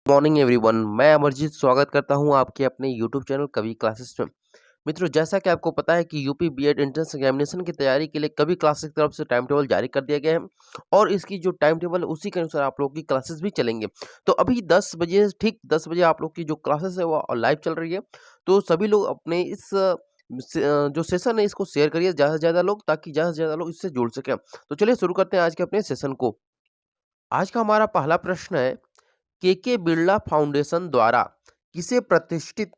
Morning everyone, मैं अमरजीत स्वागत करता हूं आपके अपने यूट्यूब चैनल कवि क्लासेस में। मित्रों, जैसा कि आपको पता है कि यूपी बीएड एंट्रेंस एग्जामिनेशन की तैयारी के लिए कवि क्लासेस की तरफ से टाइम टेबल जारी कर दिया गया है और इसकी जो टाइम टेबल है उसी के अनुसार आप लोगों की क्लासेस भी चलेंगे। तो अभी 10 बजे, ठीक 10 बजे आप लोग की जो क्लासेस है वो लाइव चल रही है। तो सभी लोग अपने इस जो सेशन है इसको शेयर करिए ज़्यादा से ज़्यादा लोग, ताकि ज़्यादा से ज़्यादा लोग इससे जुड़ सकें। तो चलिए शुरू करते हैं आज के अपने सेशन को। आज का हमारा पहला प्रश्न है, के बिरला फाउंडेशन द्वारा किसे प्रतिष्ठित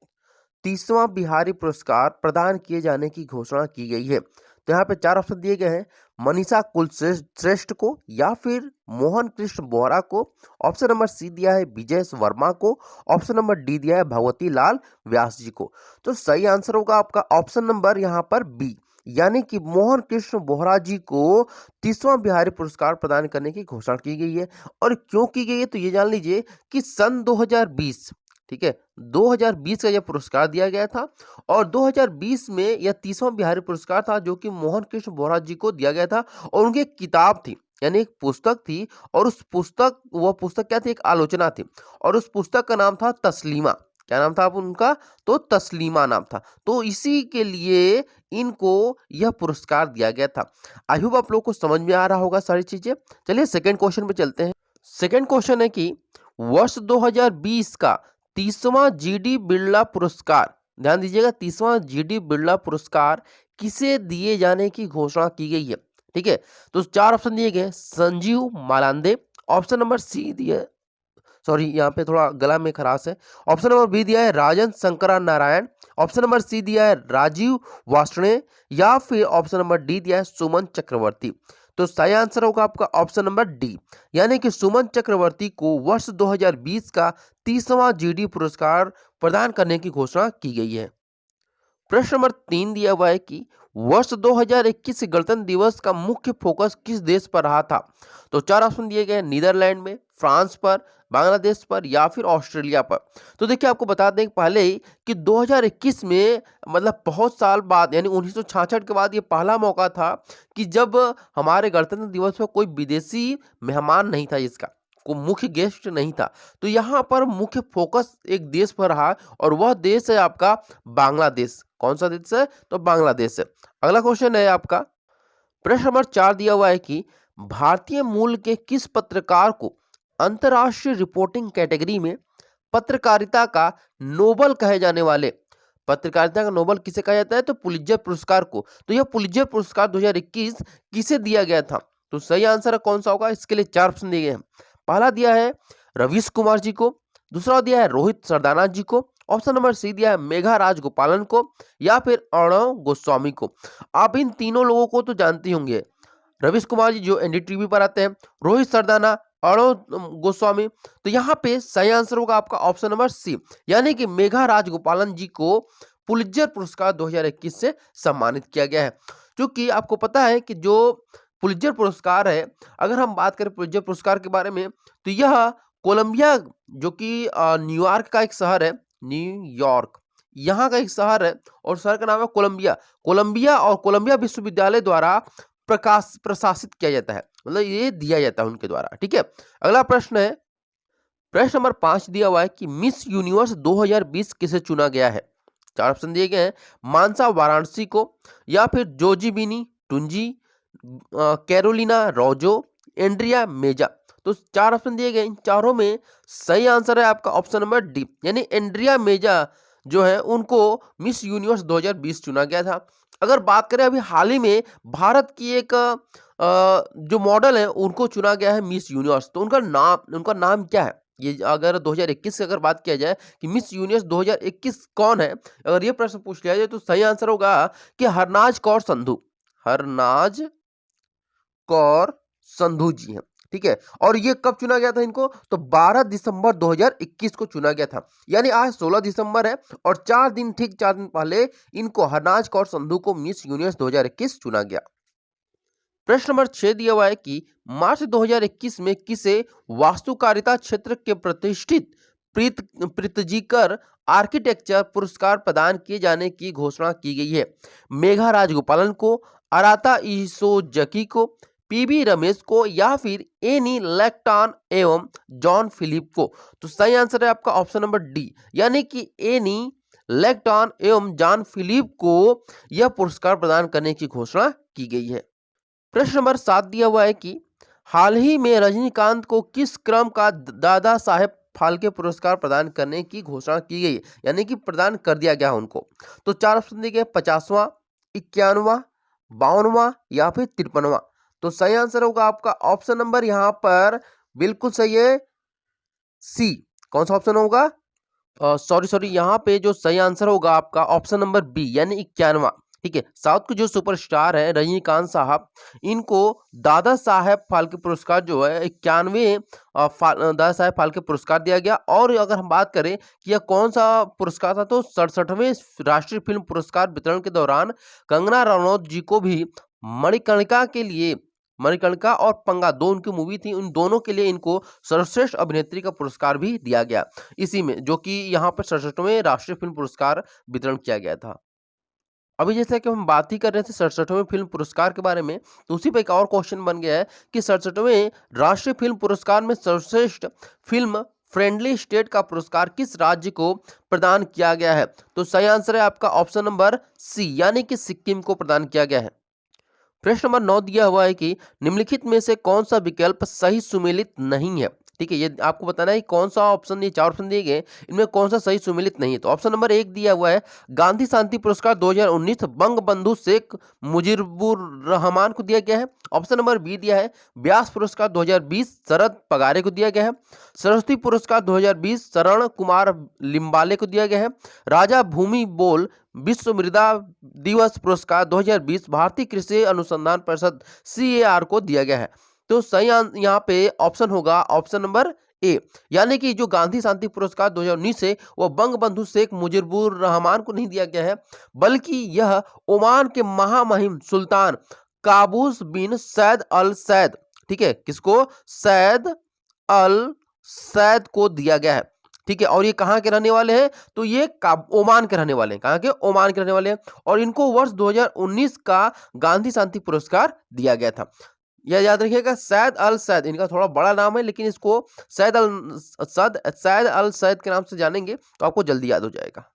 30वां बिहारी पुरस्कार प्रदान किए जाने की घोषणा की गई है? तो यहाँ पे 4 ऑप्शन दिए गए हैं। मनीषा कुलश्रेष्ठ श्रेष्ठ को, या फिर मोहन कृष्ण बोहरा को। ऑप्शन नंबर सी दिया है विजय वर्मा को। ऑप्शन नंबर डी दिया है भगवती लाल व्यास जी को। तो सही आंसर होगा आपका ऑप्शन नंबर यहाँ पर बी, यानी कि मोहन कृष्ण बोहरा जी को 30वां बिहारी पुरस्कार प्रदान करने की घोषणा की गई है। और क्यों की गई है तो ये जान लीजिए कि सन 2020, ठीक है, 2020 का यह पुरस्कार दिया गया था और 2020 में यह 30वां बिहारी पुरस्कार था जो कि मोहन कृष्ण बोहरा जी को दिया गया था। और उनकी एक किताब थी, यानी एक पुस्तक थी, और वह पुस्तक क्या थी, एक आलोचना थी, और उस पुस्तक का नाम था तस्लीमा। क्या नाम था आप उनका? तो तस्लीमा नाम था। तो इसी के लिए इनको यह पुरस्कार दिया गया था। आई होप आप लोग को समझ में आ रहा होगा सारी चीजें। चलिए सेकंड क्वेश्चन पे चलते हैं। सेकंड क्वेश्चन है कि वर्ष 2020 का 30वां जीडी बिरला पुरस्कार, ध्यान दीजिएगा, 30वां जीडी बिरला पुरस्कार किसे दिए जाने की घोषणा की गई है? ठीक है, तो 4 ऑप्शन दिए गए। संजीव मालांदे, ऑप्शन नंबर सी दिए, सॉरी यहाँ पे थोड़ा गला में खराश है। ऑप्शन नंबर बी दिया है Rajan Shankara Narayan. Option number C दिया है राजीव वार्ष्णेय, या फिर ऑप्शन नंबर डी दिया है सुमन चक्रवर्ती। तो सही आंसर होगा आपका ऑप्शन नंबर डी, यानी कि सुमन चक्रवर्ती को वर्ष 2020 का 30वां जीडी पुरस्कार प्रदान करने की घोषणा की गई है। प्रश्न नंबर 3 दिया हुआ है कि वर्ष 2021 गणतंत्र दिवस का मुख्य फोकस किस देश पर रहा था? तो 4 ऑप्शन दिए गए हैं। नीदरलैंड में, फ्रांस पर, बांग्लादेश पर, या फिर ऑस्ट्रेलिया पर। तो देखिए, आपको बता दें पहले ही कि 2021 में, मतलब बहुत साल बाद, यानी 1966 के बाद ये पहला मौका था कि जब हमारे गणतंत्र दिवस पर कोई विदेशी मेहमान नहीं था, इसका कोई मुख्य गेस्ट नहीं था। तो यहाँ पर मुख्य फोकस एक देश पर रहा और वह देश है आपका बांग्लादेश। कौन सा देश है? तो बांग्लादेश है। अगला क्वेश्चन है आपका, प्रश्न नंबर 4 दिया हुआ है कि भारतीय मूल के किस पत्रकार को अंतर्राष्ट्रीय रिपोर्टिंग कैटेगरी में पत्रकारिता का नोबल कहे जाने वाले, पत्रकारिता का नोबल किसे कहा जाता है? तो पुलित्जर पुरस्कार को। तो यह पुलित्जर पुरस्कार 2021 किसे दिया गया था? तो सही आंसर कौन सा होगा? इसके लिए 4 ऑप्शन दिए गए हैं। पहला दिया है रवीश कुमार जी को, दूसरा दिया है रोहित सरदाना जी को, ऑप्शन नंबर सी दिया है मेघा राजगोपालन को, या फिर अर्णव गोस्वामी को। आप इन तीनों लोगों को तो जानते होंगे, रवीश कुमार जी जो एनडीटीवी पर आते हैं, रोहित सरदाना, अर्णव गोस्वामी। तो यहाँ पे सही आंसर होगा आपका ऑप्शन नंबर सी, यानी कि मेघा राजगोपालन जी को पुलित्जर पुरस्कार 2021 से सम्मानित किया गया है। क्योंकि आपको पता है कि जो पुलित्जर पुरस्कार है, अगर हम बात करें पुलित्जर पुरस्कार के बारे में, तो यह कोलंबिया, जो कि न्यूयॉर्क का एक शहर है, न्यूयॉर्क यहाँ का एक शहर है, और शहर का नाम है कोलंबिया। कोलंबिया और कोलंबिया विश्वविद्यालय द्वारा प्रशासित किया जाता है, मतलब ये दिया जाता है उनके द्वारा। ठीक है, अगला प्रश्न है, प्रश्न नंबर 5 दिया हुआ है कि मिस यूनिवर्स 2020 किसे चुना गया है? 4 ऑप्शन दिए गए हैं। मानसा वाराणसी को, या फिर जोजीबिनी टुंजी, कैरोलिना रोजो, एंड्रिया मेजा। तो 4 ऑप्शन दिए गए, इन चारों में सही आंसर है आपका ऑप्शन नंबर डी, यानी एंड्रिया मेजा जो है उनको मिस यूनिवर्स 2020 चुना गया था। अगर बात करें अभी हाल ही में भारत की एक जो मॉडल है उनको चुना गया है मिस यूनिवर्स, तो उनका नाम क्या है? ये अगर 2021 की अगर बात किया जाए कि मिस यूनिवर्स 2021 कौन है, अगर ये प्रश्न पूछ लिया जाए तो सही आंसर होगा कि हरनाज कौर संधू, हरनाज कौर संधू जी हैं। ठीक है, और ये कब चुना गया था इनको? तो 12 दिसंबर 2021 को चुना गया था, यानी आज 16 दिसंबर है और 4 दिन पहले इनको हरनाज कौर संधू को मिस यूनिवर्स 2021 चुना गया। प्रश्न नंबर 6 दिया हुआ है कि मार्च 2021 में किसे वास्तुकारिता क्षेत्र के प्रतिष्ठित प्रीतजीकर आर्किटेक्चर पुरस्कार प्रदान किए जाने की घोषणा की गई है? मेघा राजगोपालन को, अराता ईसोजकी को, पीबी रमेश को या फिर एनी लेक्टन एवं जॉन फिलिप को? तो सही आंसर है आपका ऑप्शन नंबर डी, यानी कि एनी लेक्टन एवं जॉन फिलिप को यह पुरस्कार प्रदान करने की घोषणा की गई है। प्रश्न नंबर 7 दिया हुआ है कि हाल ही में रजनीकांत को किस क्रम का दादा साहेब फाल्के पुरस्कार प्रदान करने की घोषणा की गई, यानी कि प्रदान कर दिया गया उनको? तो 4 ऑप्शन दिए गए, 50वां, 51वां, 52वां या फिर 53वां। तो सही आंसर होगा आपका ऑप्शन नंबर यहाँ पर बिल्कुल सही है, सी। कौन सा ऑप्शन होगा? सॉरी यहाँ पे जो सही आंसर होगा आपका ऑप्शन नंबर बी, यानी 51वां। ठीक है, साउथ के जो सुपरस्टार है रजनीकांत साहब, इनको दादा साहेब फाल्के पुरस्कार जो है 91 दादा साहेब फाल्के पुरस्कार दिया गया। और अगर हम बात करें कि यह कौन सा पुरस्कार था, तो 67वें राष्ट्रीय फिल्म पुरस्कार वितरण के दौरान कंगना रनौत जी को भी मणिकर्णिका के लिए, मणिकर्णिका और पंगा दो उनकी मूवी थी, उन दोनों के लिए इनको सर्वश्रेष्ठ अभिनेत्री का पुरस्कार भी दिया गया इसी में, जो कि यहाँ पर 67वें राष्ट्रीय फिल्म पुरस्कार वितरण किया गया था। अभी जैसे कि हम बात ही कर रहे थे 67वें फिल्म पुरस्कार के बारे में, तो उसी पे एक और क्वेश्चन बन गया है कि 67वें राष्ट्रीय फिल्म पुरस्कार में सर्वश्रेष्ठ फिल्म फ्रेंडली स्टेट का पुरस्कार किस राज्य को प्रदान किया गया है? तो सही आंसर है आपका ऑप्शन नंबर सी, यानी कि सिक्किम को प्रदान किया गया है। प्रश्न नंबर 9 दिया हुआ है कि निम्नलिखित में से कौन सा विकल्प सही सुमेलित नहीं है? ठीक है, ये आपको बताना है कि कौन सा ऑप्शन, ये 4 ऑप्शन दिए गए, इनमें कौन सा सही सुमेलित नहीं है। तो ऑप्शन नंबर 1 दिया हुआ है गांधी शांति पुरस्कार 2019 बंग बंधु शेख मुजीबुर रहमान को दिया गया है। ऑप्शन नंबर बी दिया है व्यास पुरस्कार 2020 शरद पगारे को दिया गया है। सरस्वती पुरस्कार 2020 शरण कुमार लिम्बाले को दिया गया है। राजा भूमि बोल विश्व मृदा दिवस पुरस्कार 2020 भारतीय कृषि अनुसंधान परिषद CAR को दिया गया है। तो सही यहाँ पे ऑप्शन होगा ऑप्शन नंबर ए, यानी कि जो गांधी शांति पुरस्कार 2019 है वह बंग बंधु शेख मुजीबुर रहमान को नहीं दिया गया है, बल्कि यह ओमान के महामहिम सुल्तान काबूस बिन सैद अल सैद, ठीक है, किसको? सैद अल सैद को दिया गया है। ठीक है, और ये कहाँ के रहने वाले हैं? तो ये ओमान के रहने वाले हैं। कहाँ के? ओमान के रहने वाले हैं। और इनको वर्ष 2019 का गांधी शांति पुरस्कार दिया गया था। यह याद रखिएगा, सैद अल सैद, इनका थोड़ा बड़ा नाम है, लेकिन इसको सैद अल सैद के नाम से जानेंगे तो आपको जल्दी याद हो जाएगा।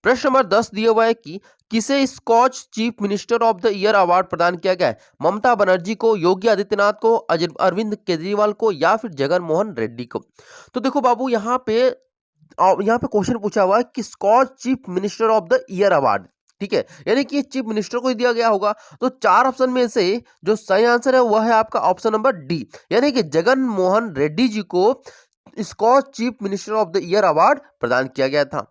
प्रश्न नंबर 10 दिया हुआ है कि किसे Skoch chief minister of the year award प्रदान किया गया है? ममता बनर्जी को, योगी आदित्यनाथ को, अरविंद केजरीवाल को या फिर जगन मोहन रेड्डी को? तो देखो बाबू, यहाँ पे क्वेश्चन पूछा हुआ है कि Skoch chief minister of the year award, ठीक है, यानी कि चीफ मिनिस्टर को ही दिया गया होगा। तो 4 ऑप्शन में से जो सही आंसर है वह है आपका ऑप्शन नंबर डी, यानी कि जगन मोहन रेड्डी जी को Skoch chief minister of the year award प्रदान किया गया था।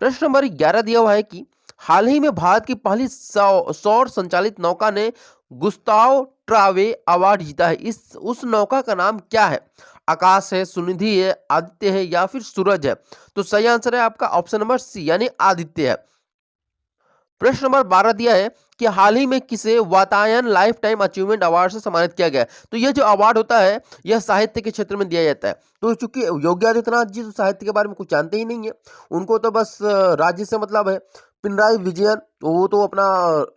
प्रश्न नंबर 11 दिया हुआ है कि हाल ही में भारत की पहली सौर संचालित नौका ने गुस्ताव ट्रावे अवार्ड जीता है। उस नौका का नाम क्या है? आकाश है, सुनिधि है, आदित्य है या फिर सूरज है? तो सही आंसर है आपका ऑप्शन नंबर सी, यानी आदित्य है। प्रश्न नंबर 12 दिया है कि हाल ही में किसे Vatayan life time achievement award से सम्मानित किया गया है? तो यह जो अवार्ड होता है यह साहित्य के क्षेत्र में दिया जाता है। तो चूंकि योगी आदित्यनाथ जी तो साहित्य के बारे में कुछ जानते ही नहीं है, उनको तो बस राज्य से मतलब है। पिनराई विजयन वो तो अपना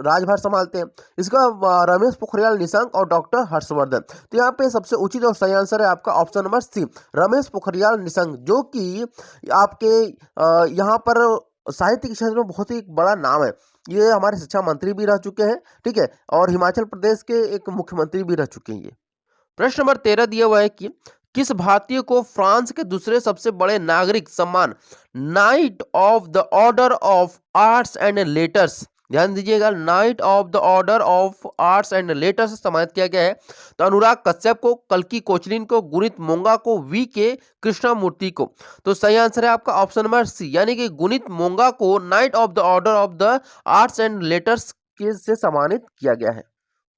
राजभार संभालते हैं। इसका रमेश पोखरियाल निशंक और डॉक्टर हर्षवर्धन। तो यहाँ पे सबसे उचित और सही आंसर है आपका option number C, Ramesh Pokhriyal Nishank, जो कि आपके यहाँ पर साहित्य के क्षेत्र में बहुत ही एक बड़ा नाम है। ये हमारे शिक्षा मंत्री भी रह चुके हैं, ठीक है, और हिमाचल प्रदेश के एक मुख्यमंत्री भी रह चुके हैं ये। प्रश्न नंबर 13 दिया हुआ है कि किस भारतीय को फ्रांस के दूसरे सबसे बड़े नागरिक सम्मान night of the order of arts and letters, ध्यान दीजिएगा, night of the order of arts and letters से सम्मानित किया गया है? तो अनुराग कश्यप को, कल्की कोचलिन को, गुणित मोंगा को, VK कृष्णमूर्ति को? तो सही आंसर है आपका ऑप्शन नंबर सी, यानी कि गुणित मोंगा को night of the order of the arts and letters से सम्मानित किया गया है।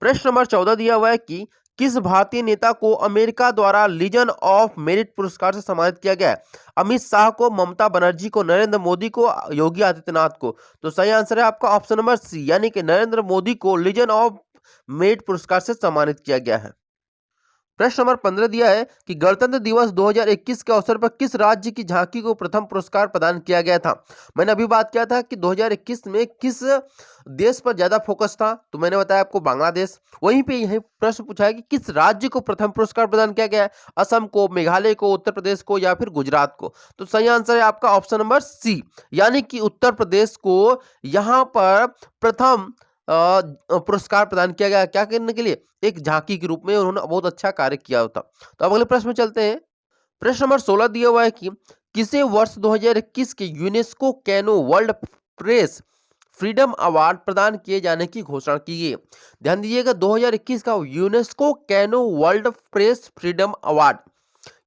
प्रश्न नंबर 14 दिया हुआ है कि किस भारतीय नेता को अमेरिका द्वारा लीजन ऑफ मेरिट पुरस्कार से सम्मानित किया गया है? अमित शाह को, ममता बनर्जी को, नरेंद्र मोदी को, योगी आदित्यनाथ को? तो सही आंसर है आपका ऑप्शन नंबर सी, यानी कि नरेंद्र मोदी को लीजन ऑफ मेरिट पुरस्कार से सम्मानित किया गया है। प्रश्न नंबर 15 दिया है कि गणतंत्र दिवस 2021 के अवसर पर किस राज्य की झांकी को प्रथम पुरस्कार प्रदान किया गया था। मैंने अभी बात किया था कि 2021 में किस देश पर ज्यादा फोकस था, तो मैंने बताया आपको बांग्लादेश। वहीं पे यही प्रश्न पूछा है कि किस राज्य को प्रथम पुरस्कार प्रदान किया गया है, असम को, मेघालय को, उत्तर प्रदेश को या फिर गुजरात को। तो सही आंसर है आपका ऑप्शन नंबर सी, यानी कि उत्तर प्रदेश को यहां पर प्रथम पुरस्कार प्रदान किया गया। क्या करने के लिए, एक झांकी के रूप में उन्होंने बहुत अच्छा कार्य किया होता। तो अब अगले प्रश्न में चलते हैं। प्रश्न नंबर 16 दिया हुआ है कि किसे वर्ष 2021 के UNESCO canoe world press freedom award प्रदान किए जाने की घोषणा की गई। ध्यान दीजिएगा, 2021 का UNESCO canoe world press freedom award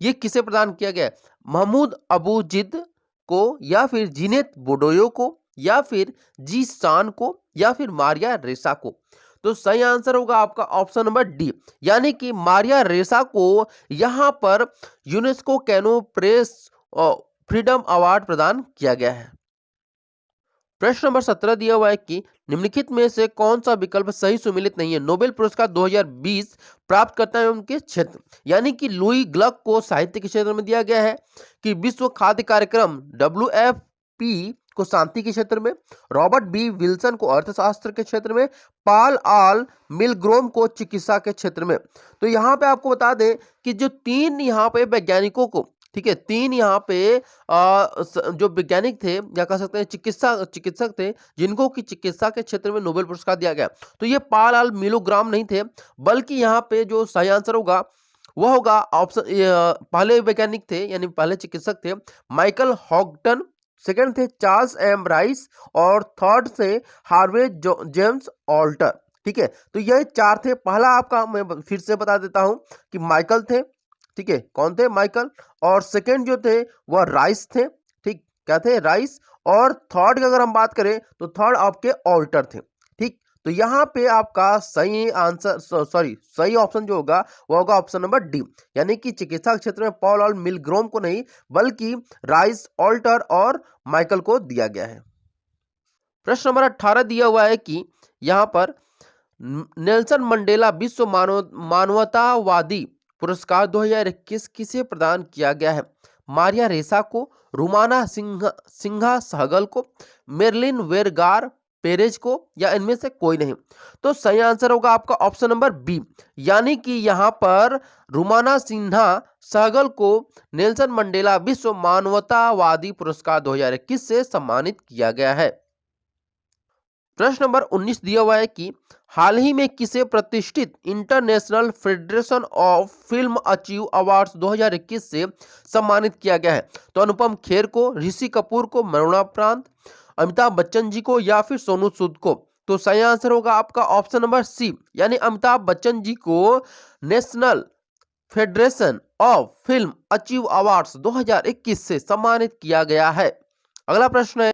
ये किसे प्रदान किया गया, महमूद अबू जिद को, या फिर जीनेत बोडोयो को, या फिर जी शान को, या फिर मारिया रेसा को। तो सही आंसर होगा आपका ऑप्शन नंबर डी, यानी कि मारिया रेसा को यहां पर UNESCO canoe press freedom award प्रदान किया गया है। प्रश्न नंबर 17 दिया हुआ है कि निम्नलिखित में से कौन सा विकल्प सही सुमेलित नहीं है। नोबेल पुरस्कार 2020 प्राप्त करता है उनके क्षेत्र, यानी कि लुई ग्लक को साहित्य के क्षेत्र में दिया गया है, कि विश्व खाद्य कार्यक्रम WFP को शांति के क्षेत्र में, रॉबर्ट बी विल्सन को अर्थशास्त्र के क्षेत्र में, पाल आल मिलग्रोम को चिकित्सा के क्षेत्र में। तो यहाँ पे आपको बता दें कि जो तीन यहाँ पे वैज्ञानिकों को, ठीक है, तीन यहाँ पे जो वैज्ञानिक थे या कह सकते हैं चिकित्सक थे, जिनको की चिकित्सा के क्षेत्र में नोबेल पुरस्कार दिया गया, तो ये पाल आल मिलोग्राम नहीं थे, बल्कि यहाँ पे जो सही आंसर होगा वह होगा ऑप्शन, पहले वैज्ञानिक थे यानी पहले चिकित्सक थे माइकल हॉगटन, सेकंड थे चार्ल्स एम राइस, और थर्ड से हार्वे जेम्स ऑल्टर। ठीक है, तो ये चार थे। पहला आपका मैं फिर से बता देता हूं कि माइकल थे, ठीक है, कौन थे, माइकल, और सेकंड जो थे वह राइस थे, ठीक, क्या थे, राइस, और थर्ड की अगर हम बात करें तो थर्ड आपके ऑल्टर थे। ठीक, तो यहाँ पे आपका सही आंसर, सही ऑप्शन जो होगा वो होगा ऑप्शन नंबर डी, यानी कि चिकित्सा क्षेत्र में पॉल और मिलग्रोम को नहीं बल्कि राइस, ऑल्टर और माइकल को दिया गया है। प्रश्न नंबर 18 दिया हुआ है कि यहाँ पर नेल्सन मंडेला विश्व मानवतावादी पुरस्कार 2021 किसे प्रदान किया गया है। मारिया रेसा को, रुमाना सिंघा सहगल को, मेरलिन वेरगार पेरेज को, या इनमें से कोई नहीं। तो सही आंसर होगा आपका ऑप्शन नंबर बी, यानी कि यहां पर रुमाना सिन्हा सहगल को नेल्सन मंडेला विश्व मानवतावादी पुरस्कार 2021 से सम्मानित किया गया है। प्रश्न नंबर 19 दिया हुआ है कि हाल ही में किसे प्रतिष्ठित international federation of film achieve awards 2021 से सम्मानित किया गया है। तो अनुपम खेर को, ऋषि कपूर को, मरणोपरांत, अमिताभ बच्चन जी को, या फिर सोनू सूद को। तो सही आंसर होगा आपका ऑप्शन नंबर सी, यानी अमिताभ बच्चन जी को national federation of film achieve awards 2021 से सम्मानित किया गया है। अगला प्रश्न है,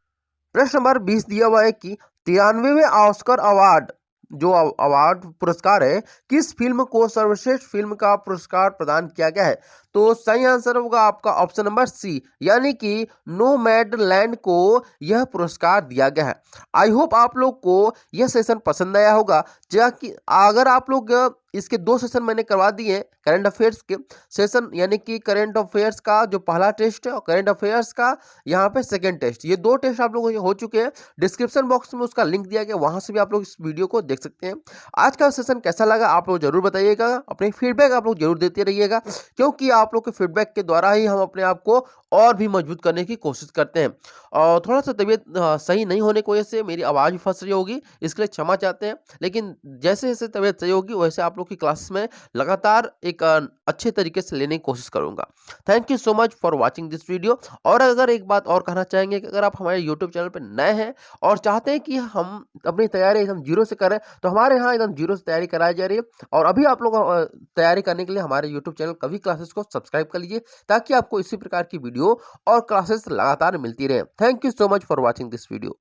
प्रश्न नंबर 20 दिया हुआ है कि 93वें ऑस्कर अवार्ड जो अवार्ड पुरस्कार है, किस फिल्म को सर्वश्रेष्ठ फिल्म का पुरस्कार प्रदान किया गया है। तो सही आंसर होगा आपका ऑप्शन नंबर सी, यानी कि नोमैडलैंड को यह पुरस्कार दिया गया है। आई होप आप लोग को यह सेशन पसंद आया होगा। कि अगर आप लोग इसके 2 सेशन मैंने करवा दिए हैं, करंट अफेयर्स के सेशन, यानी कि करंट अफेयर्स का जो पहला टेस्ट है और करंट अफेयर्स का यहाँ पे सेकंड टेस्ट, ये 2 टेस्ट आप लोगों के हो चुके हैं। डिस्क्रिप्शन बॉक्स में उसका लिंक दिया गया, वहां से भी आप लोग इस वीडियो को देख सकते हैं। आज का सेशन कैसा लगा आप लोग जरूर बताइएगा, अपने फीडबैक आप लोग जरूर देते रहिएगा, क्योंकि आप लोग के फीडबैक के द्वारा ही हम अपने आप को और भी मजबूत करने की कोशिश करते हैं। और थोड़ा सा तबीयत सही नहीं होने की वजह से मेरी आवाज़ भी फंस रही होगी, इसके लिए क्षमा चाहते हैं। लेकिन जैसे जैसे तबीयत सही होगी वैसे आप लोग की क्लासेस में लगातार एक अच्छे तरीके से लेने की कोशिश करूंगा। Thank you so much for watching this video. और अगर एक बात और कहना चाहेंगे कि अगर आप हमारे यूट्यूब चैनल पर नए हैं और चाहते हैं कि हम अपनी तैयारी एकदम जीरो से करें, तो हमारे यहाँ एकदम जीरो से तैयारी कराई जा रही है। और अभी आप लोग तैयारी करने के लिए हमारे यूट्यूब चैनल कभी क्लासेस को सब्सक्राइब कर लीजिए, ताकि आपको इसी प्रकार की वीडियो और क्लासेस लगातार मिलती रहे। Thank you so much for watching this video.